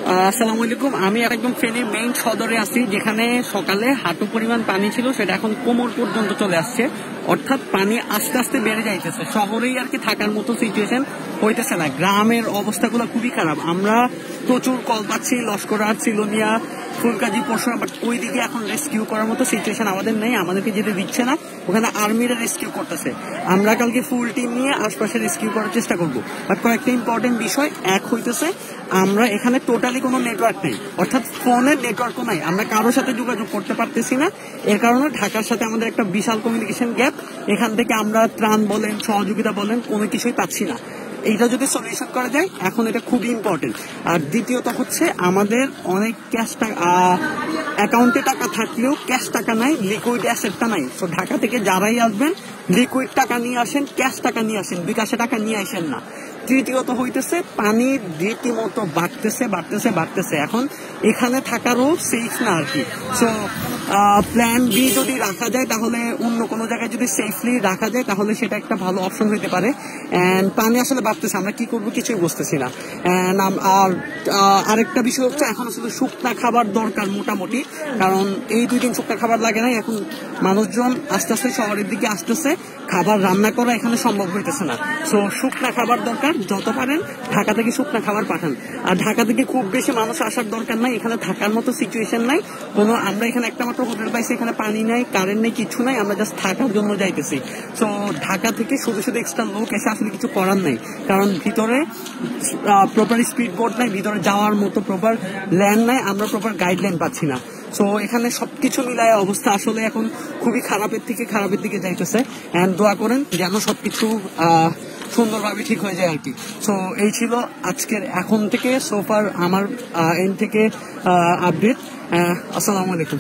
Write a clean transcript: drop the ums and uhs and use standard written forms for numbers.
আসসালামু আলাইকুম। আমি একদম ফেনীর মেইন সদরে আছি, যেখানে সকালে হাঁটু পরিমাণ পানি ছিল, সেটা এখন কোমর পর্যন্ত চলে আসছে। অর্থাৎ পানি আস্তে আস্তে বেড়ে যাইতেছে। শহরেই আর কি থাকার মতো সিচুয়েশন হইতেছে না, গ্রামের অবস্থাগুলো খুবই খারাপ। আমরা প্রচুর কল পাচ্ছি লস্করহাট, সিলোনিয়া, ফুলকাজি, পরশুরা, বাট ওইদিকে এখন রেস্কিউ করার মতো সিচুয়েশন আমাদের নেই। আমাদেরকে যেতে দিচ্ছে না, ওখানে আর্মিরা রেস্কিউ করতেছে। আমরা কালকে ফুল টিম নিয়ে আশপাশে রেস্কিউ করার চেষ্টা করবো। বাট কয়েকটা ইম্পর্টেন্ট বিষয় এক হইতেছে, আমরা এখানে টোটালি কোনো নেটওয়ার্ক নেই, অর্থাৎ ফোনের নেটওয়ার্কও নাই। আমরা কারোর সাথে যোগাযোগ করতে পারতেছি না। এর কারণে ঢাকার সাথে আমাদের একটা বিশাল কমিউনিকেশন গ্যাপ। এখান থেকে আমরা ত্রাণ বলেন, সহযোগিতা বলেন, কোনো কিছুই পাচ্ছি না। এইটা যদি সলিউশন করা যায়, এখন এটা খুবই ইম্পর্টেন্ট। আর দ্বিতীয়ত হচ্ছে, আমাদের অনেক ক্যাশ টাকা, অ্যাকাউন্টে টাকা থাকলেও ক্যাশ টাকা নাই, লিকুইড অ্যাসেটটা নাই। তো ঢাকা থেকে যারাই আসবেন, লিকুইড টাকা নিয়ে আসেন, ক্যাশ টাকা নিয়ে আসেন, বিকাশে টাকা নিয়ে আসেন না। তৃতীয়ত হইতেছে, পানি রীতিমতো বাড়তেছে। এখন এখানে থাকারও সেফ না আর কি। সো প্ল্যান বি যদি রাখা যায়, তাহলে অন্য কোনো জায়গায় যদি সেফলি রাখা যায়, তাহলে সেটা একটা ভালো অপশন হইতে পারে। অ্যান্ড পানি আসলে বাড়তেছে, আমরা কি করবো কিছুই বুঝতেছি না। আর আরেকটা বিষয় হচ্ছে, এখন আসলে শুকনা খাবার দরকার মোটামুটি, কারণ এই 2 দিন শুকনা খাবার লাগে না। এখন মানুষজন আস্তে আস্তে শহরের দিকে আসতেছে, খাবার রান্না করা এখানে সম্ভব হইতেছে না। সো শুকনা খাবার দরকার, যত পারেন ঢাকা থেকে শুকনা খাবার পাঠান। আর ঢাকা থেকে খুব বেশি মানুষ আসার দরকার নাই, এখানে থাকার মতো সিচুয়েশন নাই কোনো। আমরা এখানে একটা মাত্র হোটেল পাইছি, এখানে পানি নাই, কারেন্ট নেই, কিছু নাই, আমরা জাস্ট থাকার জন্য যাইতেছি। সো ঢাকা থেকে শুধু এক্সট্রা লোক এসে আসলে কিছু করার নাই, কারণ ভিতরে প্রপার স্পিড বোট নাই, ভিতরে যাওয়ার মতো প্রপার ল্যান্ড নাই, আমরা প্রপার গাইডলাইন পাচ্ছি না। সো এখানে সবকিছু মিলায় অবস্থা আসলে এখন খুবই খারাপের দিকে যাইতেছে। এন্ড দোয়া করেন যেন সবকিছু সুন্দরভাবে ঠিক হয়ে যায় আর কি। সো এই ছিল আজকের এখন থেকে সোফার আমার এন্ড থেকে আপডেট। আসসালামু আলাইকুম।